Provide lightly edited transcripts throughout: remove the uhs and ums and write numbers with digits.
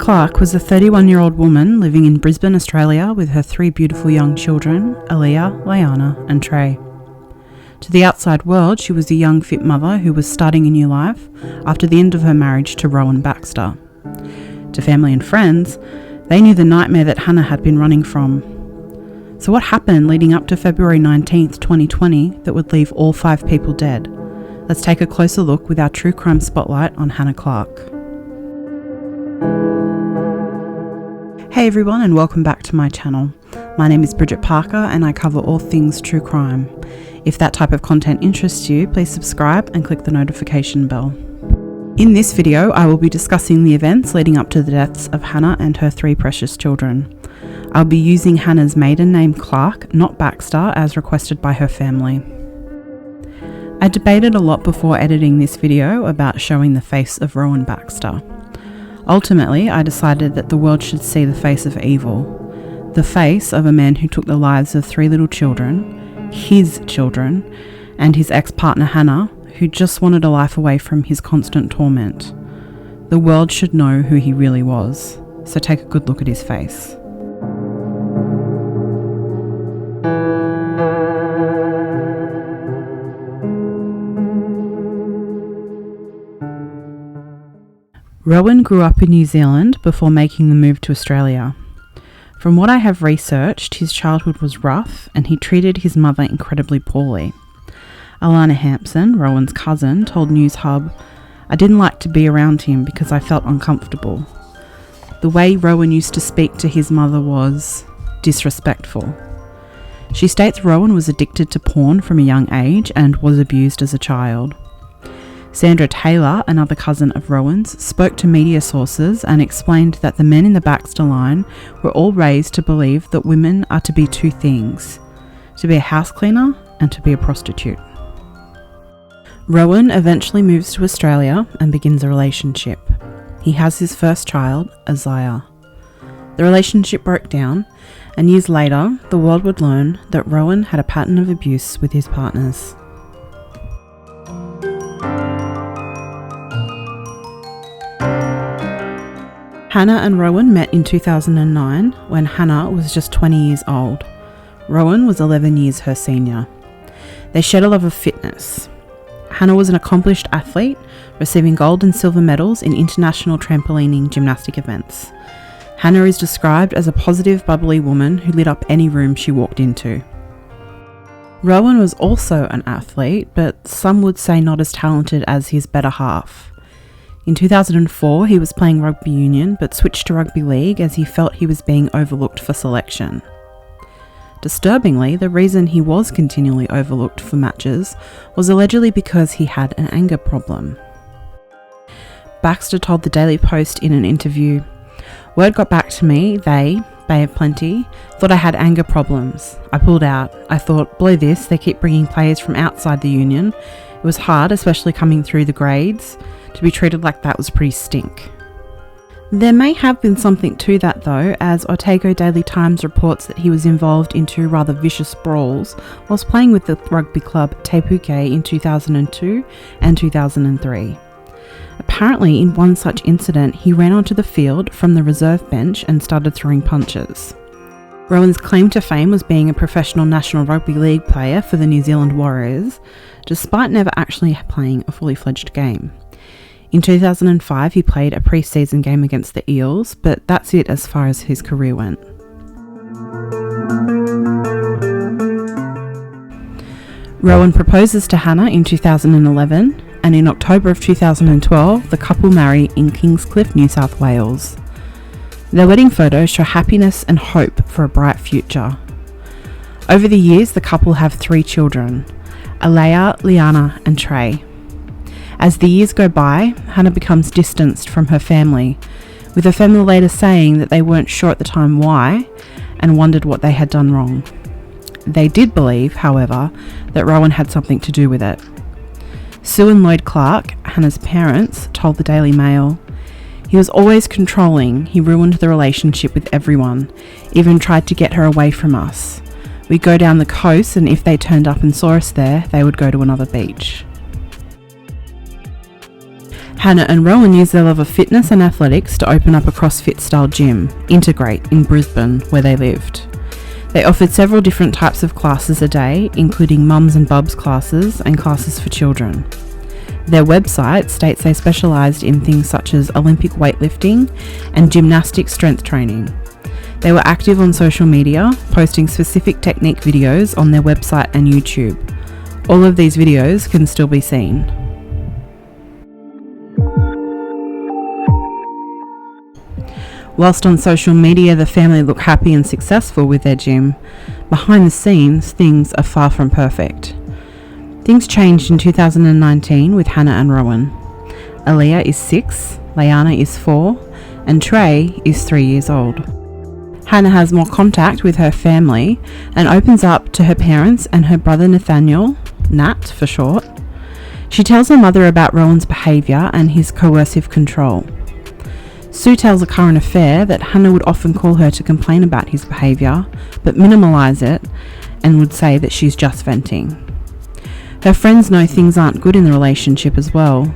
Clarke was a 31-year-old woman living in Brisbane, Australia with her 3 beautiful young children, Aaliyah, Liana and Trey. To the outside world, she was a young, fit mother who was starting a new life after the end of her marriage to Rowan Baxter. To family and friends, they knew the nightmare that Hannah had been running from. So what happened leading up to February 19th, 2020 that would leave all 5 people dead? Let's take a closer look with our true crime spotlight on Hannah Clarke. Hey everyone, and welcome back to my channel. My name is Bridget Parker and I cover all things true crime. If that type of content interests you, please subscribe and click the notification bell. In this video, I will be discussing the events leading up to the deaths of Hannah and her 3 precious children. I'll be using Hannah's maiden name Clarke, not Baxter, as requested by her family. I debated a lot before editing this video about showing the face of Rowan Baxter. Ultimately, I decided that the world should see the face of evil. The face of a man who took the lives of 3 little children, his children, and his ex-partner Hannah, who just wanted a life away from his constant torment. The world should know who he really was, so take a good look at his face. Rowan grew up in New Zealand before making the move to Australia. From what I have researched, his childhood was rough and he treated his mother incredibly poorly. Alana Hampson, Rowan's cousin, told News Hub, "I didn't like to be around him because I felt uncomfortable. The way Rowan used to speak to his mother was disrespectful." She states Rowan was addicted to porn from a young age and was abused as a child. Sandra Taylor, another cousin of Rowan's, spoke to media sources and explained that the men in the Baxter line were all raised to believe that women are to be 2 things: to be a house cleaner and to be a prostitute. Rowan eventually moves to Australia and begins a relationship. He has his first child, Isaiah. The relationship broke down, and years later, the world would learn that Rowan had a pattern of abuse with his partners. Hannah and Rowan met in 2009 when Hannah was just 20 years old. Rowan was 11 years her senior. They shared a love of fitness. Hannah was an accomplished athlete, receiving gold and silver medals in international trampolining gymnastic events. Hannah is described as a positive, bubbly woman who lit up any room she walked into. Rowan was also an athlete, but some would say not as talented as his better half. In 2004, he was playing rugby union, but switched to rugby league as he felt he was being overlooked for selection. Disturbingly, the reason he was continually overlooked for matches was allegedly because he had an anger problem. Baxter told the Daily Post in an interview, "Word got back to me, Bay of Plenty, thought I had anger problems. I pulled out. I thought, blow this, they keep bringing players from outside the union. It was hard, especially coming through the grades. To be treated like that was pretty stink." There may have been something to that though, as Otago Daily Times reports that he was involved in 2 rather vicious brawls whilst playing with the rugby club Te Puke in 2002 and 2003. Apparently, in one such incident, he ran onto the field from the reserve bench and started throwing punches. Rowan's claim to fame was being a professional National Rugby League player for the New Zealand Warriors, despite never actually playing a fully fledged game. In 2005, he played a pre-season game against the Eels, but that's it as far as his career went. Rowan proposes to Hannah in 2011, and in October of 2012, the couple marry in Kingscliff, New South Wales. Their wedding photos show happiness and hope for a bright future. Over the years, the couple have 3 children, Alea, Liana and Trey. As the years go by, Hannah becomes distanced from her family, with her family later saying that they weren't sure at the time why and wondered what they had done wrong. They did believe, however, that Rowan had something to do with it. Sue and Lloyd Clarke, Hannah's parents, told the Daily Mail, "He was always controlling. He ruined the relationship with everyone, even tried to get her away from us. We'd go down the coast and if they turned up and saw us there, they would go to another beach." Hannah and Rowan used their love of fitness and athletics to open up a CrossFit-style gym, Integrate, in Brisbane, where they lived. They offered several different types of classes a day, including mums and bubs classes and classes for children. Their website states they specialised in things such as Olympic weightlifting and gymnastic strength training. They were active on social media, posting specific technique videos on their website and YouTube. All of these videos can still be seen. Whilst on social media the family look happy and successful with their gym, behind the scenes things are far from perfect. Things changed in 2019 with Hannah and Rowan. Aaliyah is 6, Leanna is 4, and Trey is 3 years old. Hannah has more contact with her family and opens up to her parents and her brother Nathaniel, Nat for short. She tells her mother about Rowan's behaviour and his coercive control. Sue tells a current affair that Hannah would often call her to complain about his behaviour, but minimalise it and would say that she's just venting. Her friends know things aren't good in the relationship as well.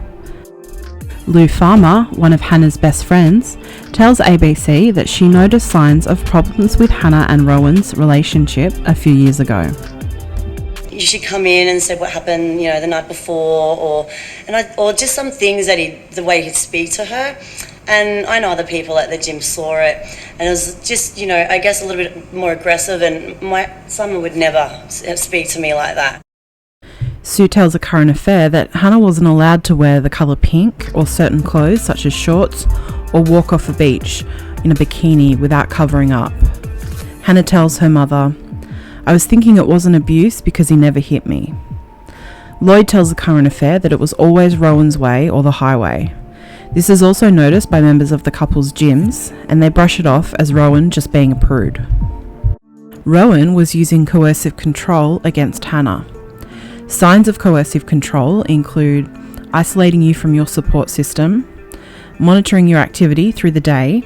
Lou Farmer, one of Hannah's best friends, tells ABC that she noticed signs of problems with Hannah and Rowan's relationship a few years ago. She'd come in and said what happened, the night before, or just some things that the way he'd speak to her. And I know other people at the gym saw it, and it was just, I guess a little bit more aggressive, and my son would never speak to me like that. Sue tells a current affair that Hannah wasn't allowed to wear the colour pink or certain clothes such as shorts or walk off a beach in a bikini without covering up. Hannah tells her mother, "I was thinking it wasn't abuse because he never hit me." Lloyd tells the current affair that it was always Rowan's way or the highway. This is also noticed by members of the couple's gyms, and they brush it off as Rowan just being a prude. Rowan was using coercive control against Hannah. Signs of coercive control include isolating you from your support system, monitoring your activity through the day,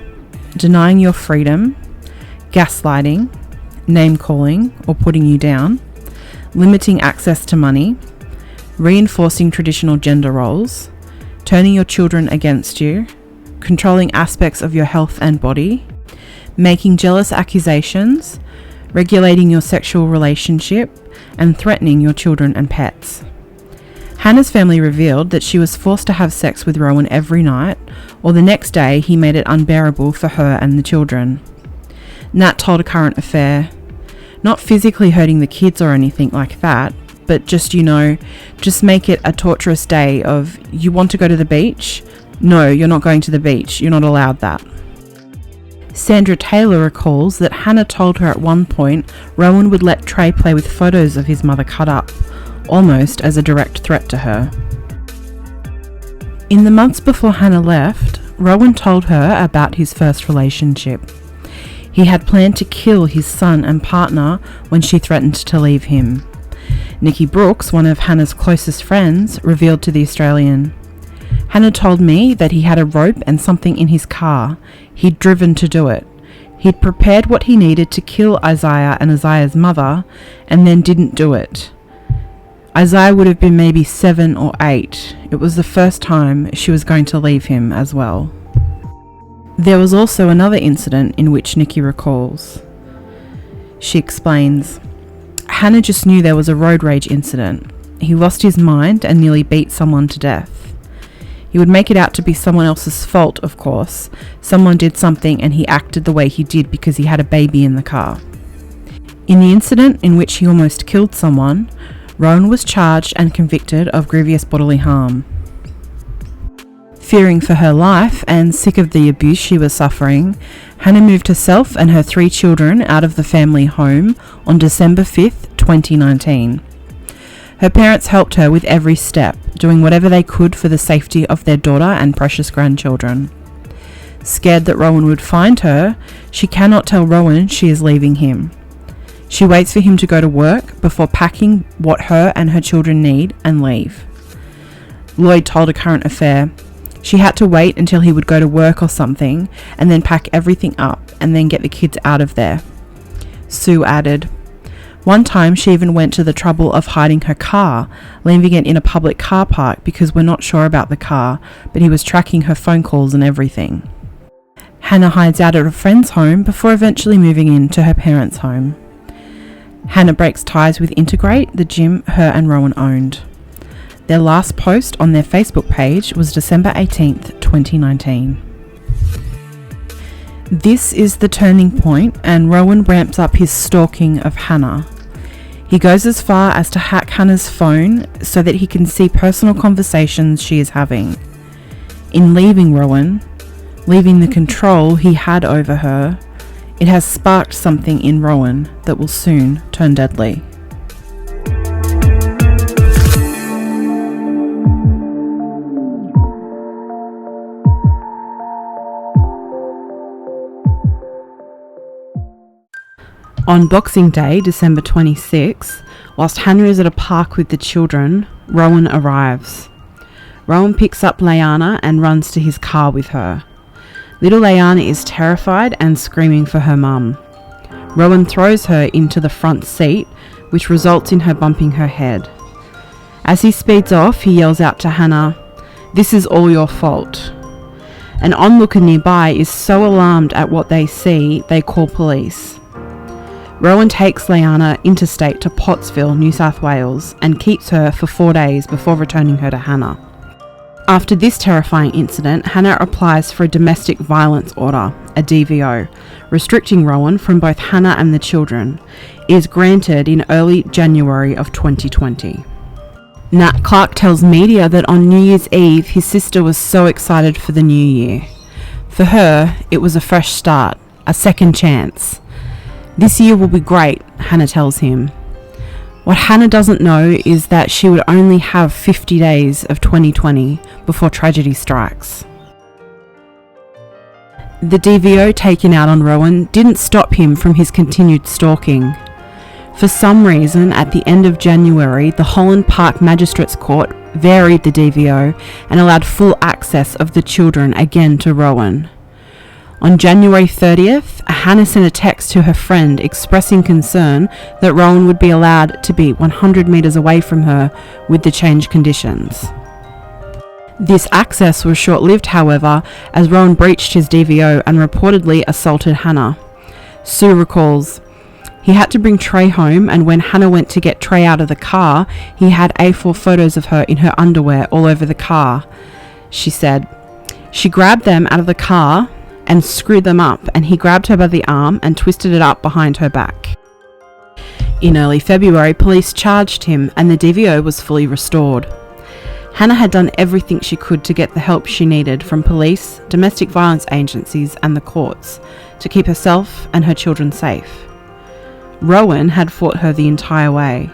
denying your freedom, gaslighting, name-calling or putting you down, limiting access to money, reinforcing traditional gender roles, turning your children against you, controlling aspects of your health and body, making jealous accusations, regulating your sexual relationship, and threatening your children and pets. Hannah's family revealed that she was forced to have sex with Rowan every night, or the next day he made it unbearable for her and the children. Nat told a current affair, "Not physically hurting the kids or anything like that, but just make it a torturous day of, you want to go to the beach? No, you're not going to the beach. You're not allowed that." Sandra Taylor recalls that Hannah told her at one point Rowan would let Trey play with photos of his mother cut up, almost as a direct threat to her. In the months before Hannah left, Rowan told her about his first relationship. He had planned to kill his son and partner when she threatened to leave him. Nikki Brooks, one of Hannah's closest friends, revealed to The Australian, "Hannah told me that he had a rope and something in his car. He'd driven to do it. He'd prepared what he needed to kill Isaiah and Isaiah's mother, and then didn't do it. Isaiah would have been maybe 7 or 8. It was the first time she was going to leave him as well." There was also another incident in which Nikki recalls. She explains, "Hannah just knew there was a road rage incident. He lost his mind and nearly beat someone to death. He would make it out to be someone else's fault, of course. Someone did something and he acted the way he did because he had a baby in the car." In the incident in which he almost killed someone, Rowan was charged and convicted of grievous bodily harm. Fearing for her life and sick of the abuse she was suffering, Hannah moved herself and her 3 children out of the family home on December 5th, 2019. Her parents helped her with every step, doing whatever they could for the safety of their daughter and precious grandchildren. Scared that Rowan would find her, she cannot tell Rowan she is leaving him. She waits for him to go to work before packing what her and her children need and leave. Lloyd told a current affair, "She had to wait until he would go to work or something and then pack everything up and then get the kids out of there." Sue added, One time she even went to the trouble of hiding her car, leaving it in a public car park because we're not sure about the car, but he was tracking her phone calls and everything. Hannah hides out at a friend's home before eventually moving in to her parents' home. Hannah breaks ties with Integrate, the gym her and Rowan owned. Their last post on their Facebook page was December 18th, 2019. This is the turning point, and Rowan ramps up his stalking of Hannah. He goes as far as to hack Hannah's phone so that he can see personal conversations she is having. In leaving Rowan, leaving the control he had over her, it has sparked something in Rowan that will soon turn deadly. On Boxing Day, December 26, whilst Hannah is at a park with the children, Rowan arrives. Rowan picks up Leanna and runs to his car with her. Little Leanna is terrified and screaming for her mum. Rowan throws her into the front seat, which results in her bumping her head. As he speeds off, he yells out to Hannah, "This is all your fault." An onlooker nearby is so alarmed at what they see, they call police. Rowan takes Leanna interstate to Pottsville, New South Wales, and keeps her for 4 days before returning her to Hannah. After this terrifying incident, Hannah applies for a domestic violence order, a DVO, restricting Rowan from both Hannah and the children. It is granted in early January of 2020. Nat Clarke tells media that on New Year's Eve, his sister was so excited for the new year. For her, it was a fresh start, a second chance. "This year will be great," Hannah tells him. What Hannah doesn't know is that she would only have 50 days of 2020 before tragedy strikes. The DVO taken out on Rowan didn't stop him from his continued stalking. For some reason, at the end of January, the Holland Park Magistrates Court varied the DVO and allowed full access of the children again to Rowan. On January 30th, Hannah sent a text to her friend expressing concern that Rowan would be allowed to be 100 metres away from her with the changed conditions. This access was short-lived, however, as Rowan breached his DVO and reportedly assaulted Hannah. Sue recalls, "He had to bring Trey home, and when Hannah went to get Trey out of the car, he had A4 photos of her in her underwear all over the car." She said, "She grabbed them out of the car and screwed them up, and he grabbed her by the arm and twisted it up behind her back." In early February, police charged him and the DVO was fully restored. Hannah had done everything she could to get the help she needed from police, domestic violence agencies and the courts to keep herself and her children safe. Rowan had fought her the entire way.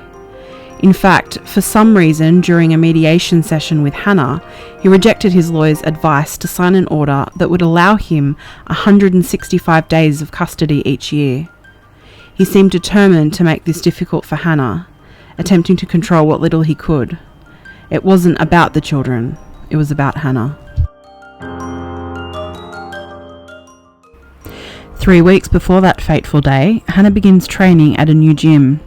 In fact, for some reason, during a mediation session with Hannah, he rejected his lawyer's advice to sign an order that would allow him 165 days of custody each year. He seemed determined to make this difficult for Hannah, attempting to control what little he could. It wasn't about the children, it was about Hannah. 3 weeks before that fateful day, Hannah begins training at a new gym.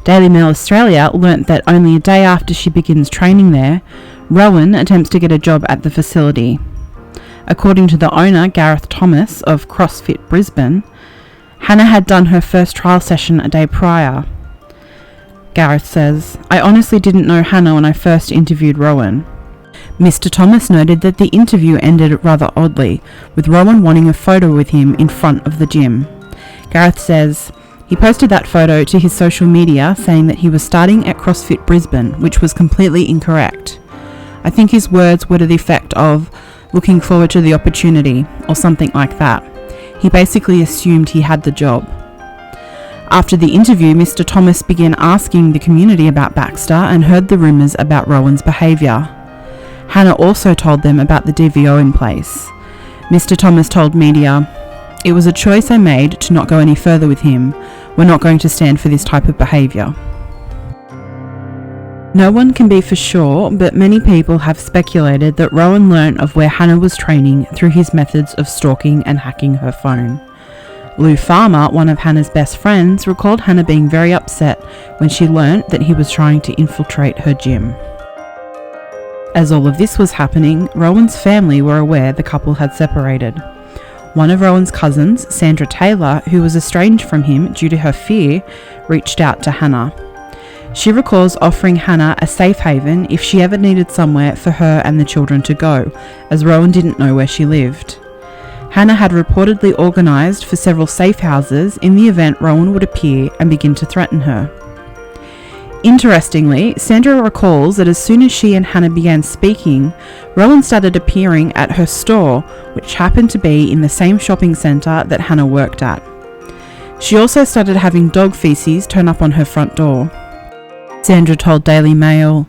Daily Mail Australia learnt that only a day after she begins training there, Rowan attempts to get a job at the facility. According to the owner, Gareth Thomas of CrossFit Brisbane, Hannah had done her first trial session a day prior. Gareth says, "I honestly didn't know Hannah when I first interviewed Rowan." Mr. Thomas noted that the interview ended rather oddly, with Rowan wanting a photo with him in front of the gym. Gareth says, he posted that photo to his social media saying that he was starting at CrossFit Brisbane, which was completely incorrect. I think his words were to the effect of, "looking forward to the opportunity," or something like that. He basically assumed he had the job. After the interview, Mr. Thomas began asking the community about Baxter and heard the rumours about Rowan's behaviour. Hannah also told them about the DVO in place. Mr. Thomas told media, "It was a choice I made to not go any further with him. We're not going to stand for this type of behaviour." No one can be for sure, but many people have speculated that Rowan learnt of where Hannah was training through his methods of stalking and hacking her phone. Lou Farmer, one of Hannah's best friends, recalled Hannah being very upset when she learnt that he was trying to infiltrate her gym. As all of this was happening, Rowan's family were aware the couple had separated. One of Rowan's cousins, Sandra Taylor, who was estranged from him due to her fear, reached out to Hannah. She recalls offering Hannah a safe haven if she ever needed somewhere for her and the children to go, as Rowan didn't know where she lived. Hannah had reportedly organised for several safe houses in the event Rowan would appear and begin to threaten her. Interestingly, Sandra recalls that as soon as she and Hannah began speaking, Rowan started appearing at her store, which happened to be in the same shopping centre that Hannah worked at. She also started having dog feces turn up on her front door. Sandra told Daily Mail,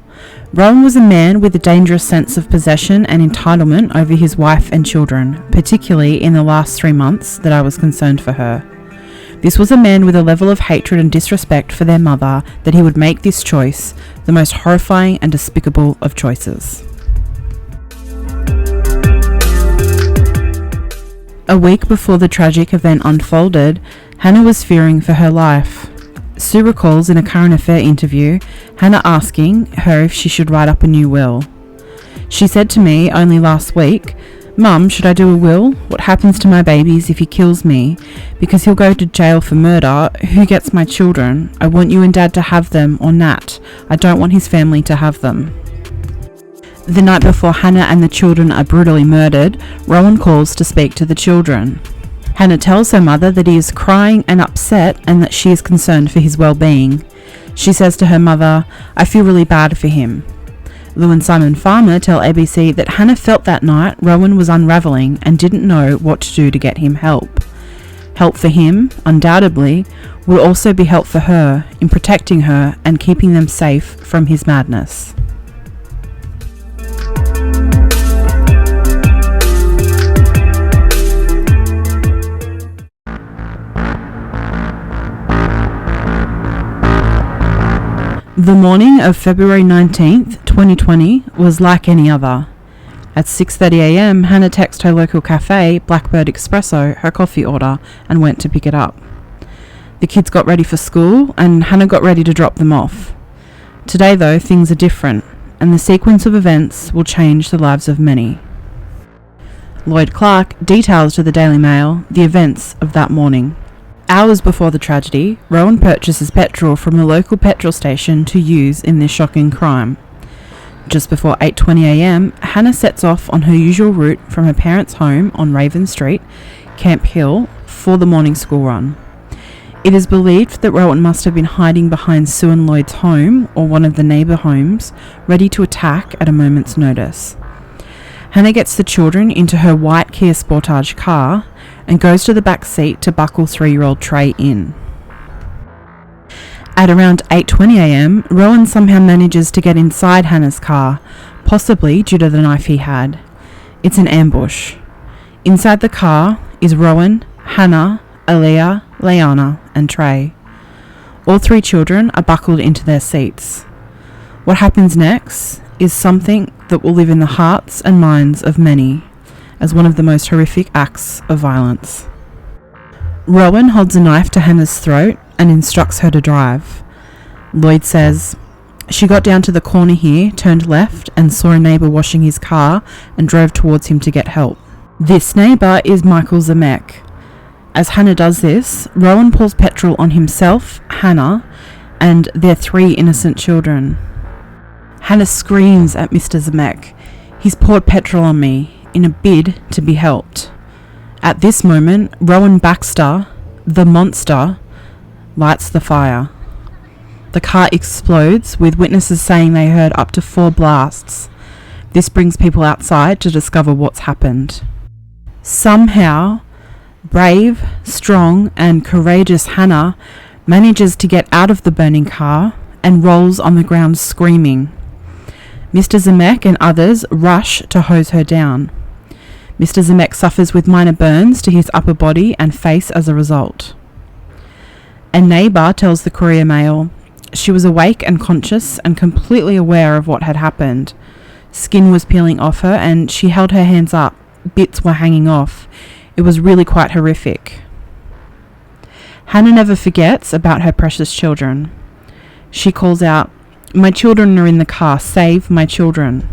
"Rowan was a man with a dangerous sense of possession and entitlement over his wife and children, particularly in the last 3 months that I was concerned for her. This was a man with a level of hatred and disrespect for their mother that he would make this choice, the most horrifying and despicable of choices." A week before the tragic event unfolded, Hannah was fearing for her life. Sue recalls in a current affair interview, Hannah asking her if she should write up a new will. "She said to me only last week, 'Mum, should I do a will? What happens to my babies if he kills me? Because he'll go to jail for murder. Who gets my children? I want you and Dad to have them, or Nat. I don't want his family to have them.'" The night before Hannah and the children are brutally murdered, Rowan calls to speak to the children. Hannah tells her mother that he is crying and upset and that she is concerned for his well-being. She says to her mother, "I feel really bad for him." Lou and Simon Farmer tell ABC that Hannah felt that night Rowan was unravelling and didn't know what to do to get him help. Help for him, undoubtedly, would also be help for her in protecting her and keeping them safe from his madness. The morning of February 19th, 2020 was like any other. At 6:30 a.m, Hannah texted her local cafe, Blackbird Espresso, her coffee order and went to pick it up. The kids got ready for school and Hannah got ready to drop them off. Today though, things are different and the sequence of events will change the lives of many. Lloyd Clarke details to the Daily Mail the events of that morning. Hours before the tragedy, Rowan purchases petrol from a local petrol station to use in this shocking crime. Just before 8:20 a.m, Hannah sets off on her usual route from her parents' home on Raven Street, Camp Hill, for the morning school run. It is believed that Rowan must have been hiding behind Sue and Lloyd's home or one of the neighbour homes, ready to attack at a moment's notice. Hannah gets the children into her white Kia Sportage car and goes to the back seat to buckle 3-year-old Trey in. At around 8:20 a.m, Rowan somehow manages to get inside Hannah's car, possibly due to the knife he had. It's an ambush. Inside the car is Rowan, Hannah, Aaliyah, Leanna and Trey. All 3 children are buckled into their seats. What happens next is something that will live in the hearts and minds of many as one of the most horrific acts of violence. Rowan holds a knife to Hannah's throat and instructs her to drive. Lloyd says, "She got down to the corner here, turned left and saw a neighbour washing his car and drove towards him to get help." This neighbour is Michael Zemek. As Hannah does this, Rowan pours petrol on himself, Hannah, and their 3 innocent children. Hannah screams at Mr. Zemek, "He's poured petrol on me," in a bid to be helped. At this moment, Rowan Baxter, the monster, lights the fire. The car explodes, with witnesses saying they heard up to 4 blasts. This brings people outside to discover what's happened. Somehow, brave, strong and courageous Hannah manages to get out of the burning car and rolls on the ground screaming. Mr. Zemek and others rush to hose her down. Mr. Zemek suffers with minor burns to his upper body and face as a result. A neighbour tells the Courier Mail, "She was awake and conscious and completely aware of what had happened. Skin was peeling off her and she held her hands up. Bits were hanging off. It was really quite horrific." Hannah never forgets about her precious children. She calls out, "My children are in the car, save my children."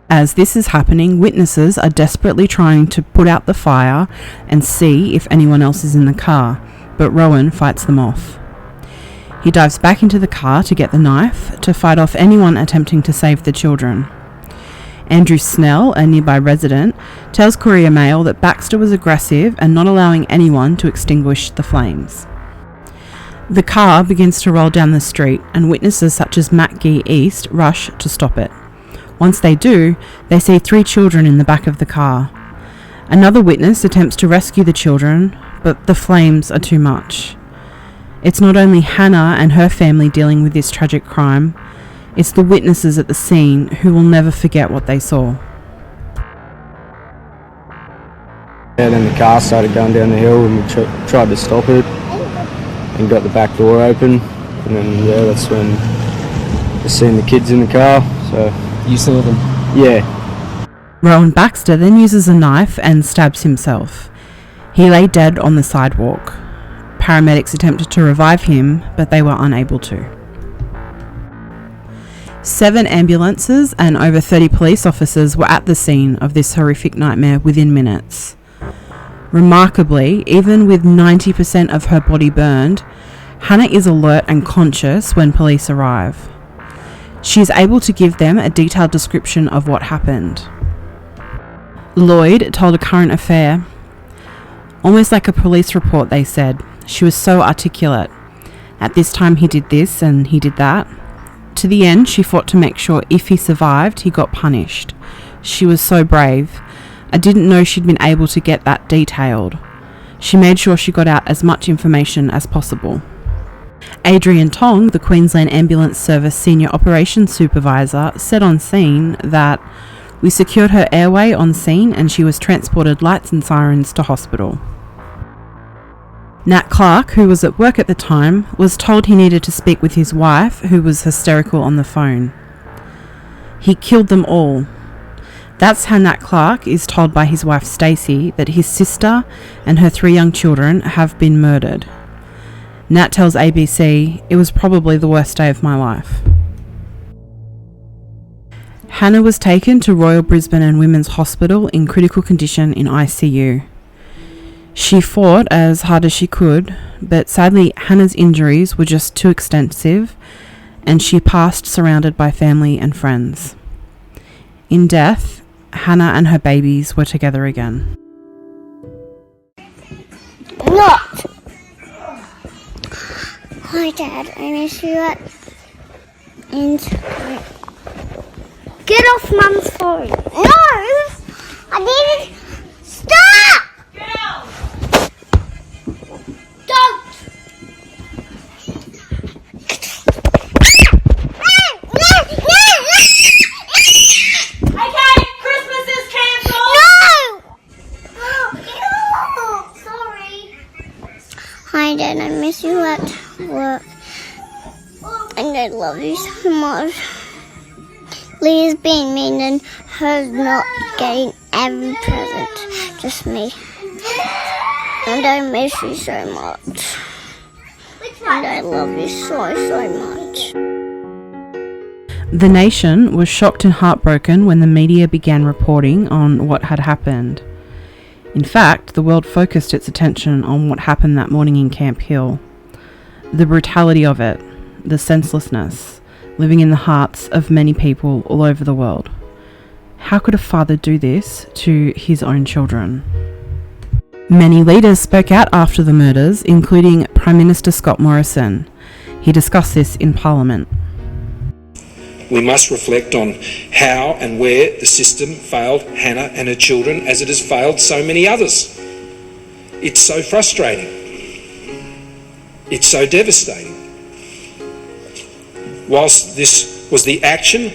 As this is happening, witnesses are desperately trying to put out the fire and see if anyone else is in the car, but Rowan fights them off. He dives back into the car to get the knife to fight off anyone attempting to save the children. Andrew Snell, a nearby resident, tells Courier Mail that Baxter was aggressive and not allowing anyone to extinguish the flames. The car begins to roll down the street, and witnesses such as Matt Gee East rush to stop it. Once they do, they see 3 children in the back of the car. Another witness attempts to rescue the children, but the flames are too much. It's not only Hannah and her family dealing with this tragic crime, it's the witnesses at the scene who will never forget what they saw. Yeah, then the car started going down the hill and we tried to stop it and got the back door open, and then that's when I seen the kids in the car. So you saw them? Yeah. Rowan Baxter then uses a knife and stabs himself. He lay dead on the sidewalk. Paramedics attempted to revive him, but they were unable to. 7 ambulances and over 30 police officers were at the scene of this horrific nightmare within minutes. Remarkably, even with 90% of her body burned, Hannah is alert and conscious when police arrive. She is able to give them a detailed description of what happened. Lloyd told a current affair, "Almost like a police report," they said. "She was so articulate. At this time he did this and he did that." To the end, she fought to make sure if he survived, he got punished. She was so brave. I didn't know she'd been able to get that detailed. She made sure she got out as much information as possible. Adrian Tong, the Queensland Ambulance Service Senior Operations Supervisor, said on scene that we secured her airway on scene and she was transported lights and sirens to hospital. Nat Clarke, who was at work at the time, was told he needed to speak with his wife, who was hysterical on the phone. He killed them all. That's how Nat Clarke is told by his wife Stacey that his sister and her 3 young children have been murdered. Nat tells ABC, "It was probably the worst day of my life." Hannah was taken to Royal Brisbane and Women's Hospital in critical condition in ICU. She fought as hard as she could, but sadly Hannah's injuries were just too extensive and she passed surrounded by family and friends. In death, Hannah and her babies were together again. Not! Hi Dad, I miss you and get off Mum's phone. No! I didn't. Stop! Don't! Okay, Christmas is cancelled! No! Sorry. Hi Dad, I miss you at work. And I love you so much. Leah's being mean and her's not getting every present. Just me. And I miss you so much. And I love you so, so much. The nation was shocked and heartbroken when the media began reporting on what had happened. In fact, the world focused its attention on what happened that morning in Camp Hill. The brutality of it, the senselessness, living in the hearts of many people all over the world. How could a father do this to his own children? Many leaders spoke out after the murders, including Prime Minister Scott Morrison. He discussed this in Parliament. We must reflect on how and where the system failed Hannah and her children, as it has failed so many others. It's so frustrating. It's so devastating. Whilst this was the action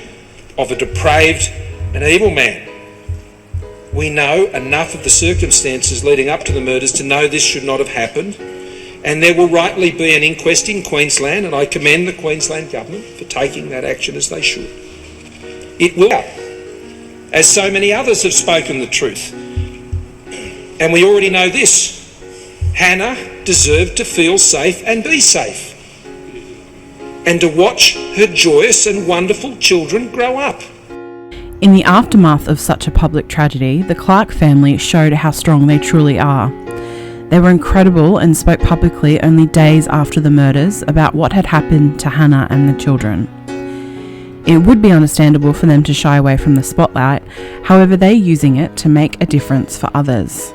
of a depraved and evil man, we know enough of the circumstances leading up to the murders to know this should not have happened, and there will rightly be an inquest in Queensland, and I commend the Queensland Government for taking that action as they should. It will, as so many others have spoken the truth. And we already know this: Hannah deserved to feel safe and be safe, and to watch her joyous and wonderful children grow up. In the aftermath of such a public tragedy, the Clarke family showed how strong they truly are. They were incredible and spoke publicly only days after the murders about what had happened to Hannah and the children. It would be understandable for them to shy away from the spotlight, however they're using it to make a difference for others.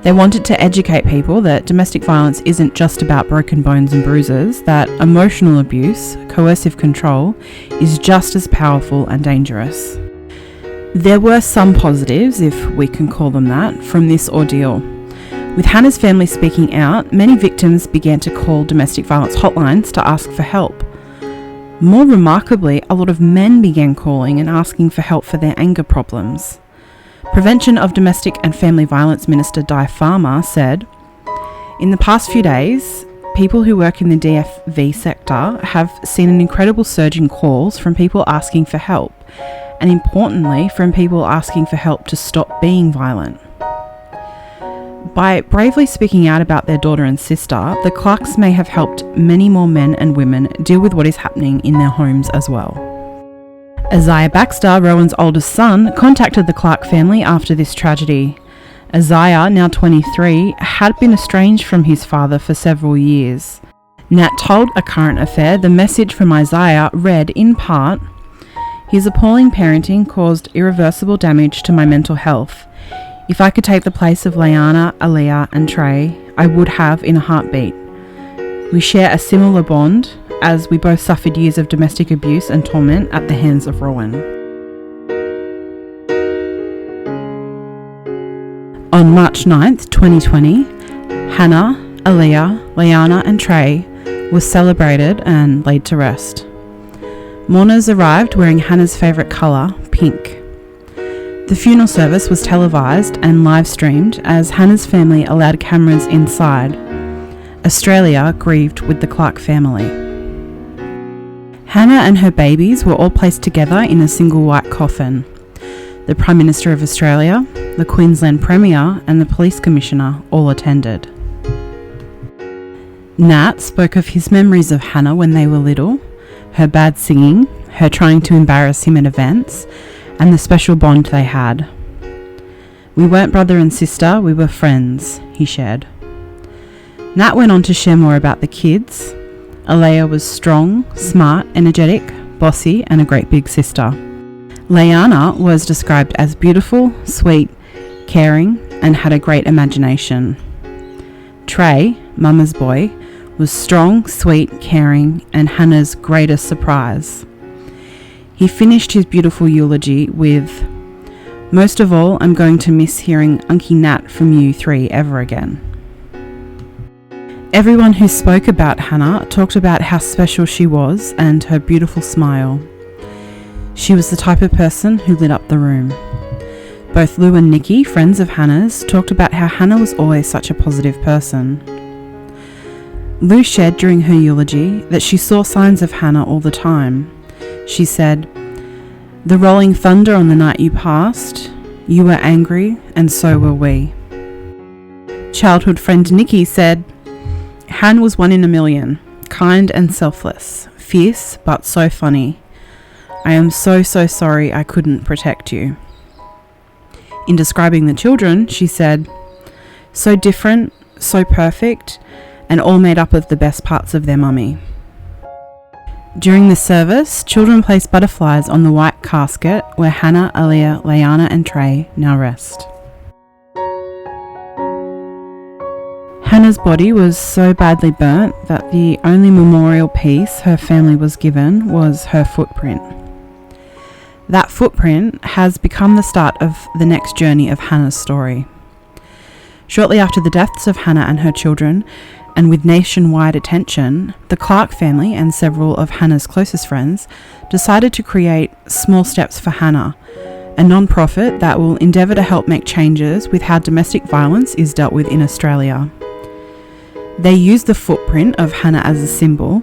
They wanted to educate people that domestic violence isn't just about broken bones and bruises, that emotional abuse, coercive control, is just as powerful and dangerous. There were some positives, if we can call them that, from this ordeal. With Hannah's family speaking out, many victims began to call domestic violence hotlines to ask for help. More remarkably, a lot of men began calling and asking for help for their anger problems. Prevention of Domestic and Family Violence Minister Di Farmer said, "In the past few days, people who work in the DFV sector have seen an incredible surge in calls from people asking for help, and importantly, from people asking for help to stop being violent." By bravely speaking out about their daughter and sister, the Clarkes may have helped many more men and women deal with what is happening in their homes as well. Isaiah Baxter, Rowan's oldest son, contacted the Clarke family after this tragedy. Isaiah, now 23, had been estranged from his father for several years. Nat told A Current Affair the message from Isaiah read, in part, "His appalling parenting caused irreversible damage to my mental health. If I could take the place of Leanna, Aaliyah and Trey, I would have in a heartbeat. We share a similar bond, as we both suffered years of domestic abuse and torment at the hands of Rowan." On March 9th, 2020, Hannah, Aaliyah, Leanna and Trey were celebrated and laid to rest. Mourners arrived wearing Hannah's favourite colour, pink. The funeral service was televised and live streamed as Hannah's family allowed cameras inside. Australia grieved with the Clarke family. Hannah and her babies were all placed together in a single white coffin. The Prime Minister of Australia, the Queensland Premier and the Police Commissioner all attended. Nat spoke of his memories of Hannah when they were little, her bad singing, her trying to embarrass him at events, and the special bond they had. "We weren't brother and sister, we were friends," he shared. Nat went on to share more about the kids. Aaliyah was strong, smart, energetic, bossy, and a great big sister. Leanna was described as beautiful, sweet, caring, and had a great imagination. Trey, Mama's boy, was strong, sweet, caring, and Hannah's greatest surprise. He finished his beautiful eulogy with, "Most of all, I'm going to miss hearing Unky Nat from you three ever again." Everyone who spoke about Hannah talked about how special she was and her beautiful smile. She was the type of person who lit up the room. Both Lou and Nikki, friends of Hannah's, talked about how Hannah was always such a positive person. Lou shared during her eulogy that she saw signs of Hannah all the time. She said, "The rolling thunder on the night you passed, you were angry and so were we." Childhood friend Nikki said, "Han was one in a million, kind and selfless, fierce but so funny. I am so sorry I couldn't protect you." In describing the children, she said, "So different, so perfect, and all made up of the best parts of their mummy." During the service, children placed butterflies on the white casket where Hannah, Aaliyah, Leanna and Trey now rest. Hannah's body was so badly burnt that the only memorial piece her family was given was her footprint. That footprint has become the start of the next journey of Hannah's story. Shortly after the deaths of Hannah and her children, and with nationwide attention, the Clarke family and several of Hannah's closest friends decided to create Small Steps for Hannah, a non-profit that will endeavour to help make changes with how domestic violence is dealt with in Australia. They use the footprint of Hannah as a symbol,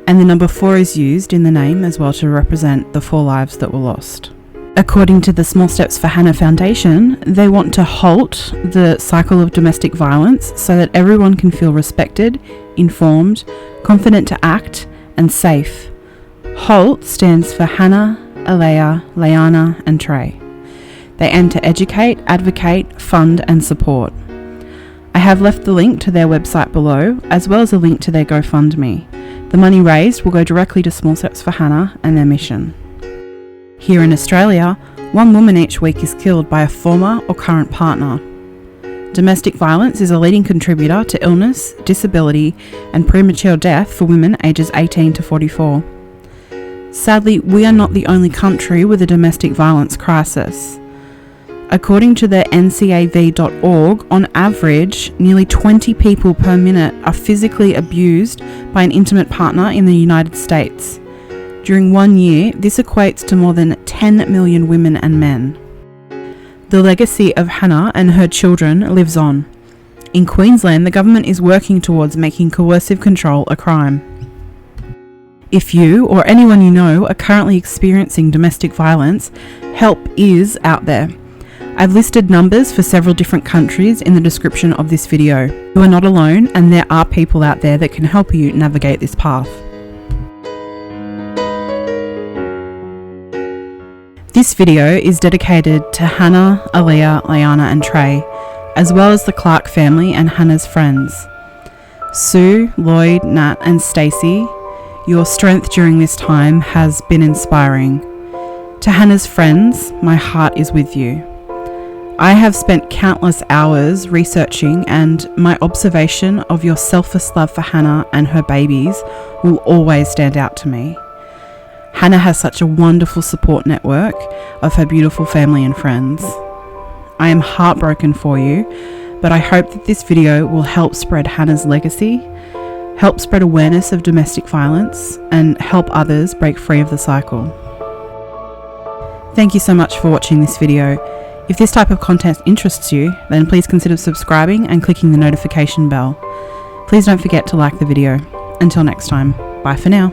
and the number 4 is used in the name as well to represent the 4 lives that were lost. According to the Small Steps for Hannah Foundation, they want to halt the cycle of domestic violence so that everyone can feel respected, informed, confident to act, and safe. HALT stands for Hannah, Alea, Leanna, and Trey. They aim to educate, advocate, fund, and support. I have left the link to their website below, as well as a link to their GoFundMe. The money raised will go directly to Small Steps for Hannah and their mission. Here in Australia, 1 woman each week is killed by a former or current partner. Domestic violence is a leading contributor to illness, disability, and premature death for women ages 18 to 44. Sadly, we are not the only country with a domestic violence crisis. According to the NCAV.org, on average, nearly 20 people per minute are physically abused by an intimate partner in the United States. During 1 year, this equates to more than 10 million women and men. The legacy of Hannah and her children lives on. In Queensland, the government is working towards making coercive control a crime. If you or anyone you know are currently experiencing domestic violence, help is out there. I've listed numbers for several different countries in the description of this video. You are not alone, and there are people out there that can help you navigate this path. This video is dedicated to Hannah, Alea, Leanna, and Trey, as well as the Clarke family and Hannah's friends. Sue, Lloyd, Nat, and Stacey, your strength during this time has been inspiring. To Hannah's friends, my heart is with you. I have spent countless hours researching, and my observation of your selfless love for Hannah and her babies will always stand out to me. Hannah has such a wonderful support network of her beautiful family and friends. I am heartbroken for you, but I hope that this video will help spread Hannah's legacy, help spread awareness of domestic violence, and help others break free of the cycle. Thank you so much for watching this video. If this type of content interests you, then please consider subscribing and clicking the notification bell. Please don't forget to like the video. Until next time, bye for now.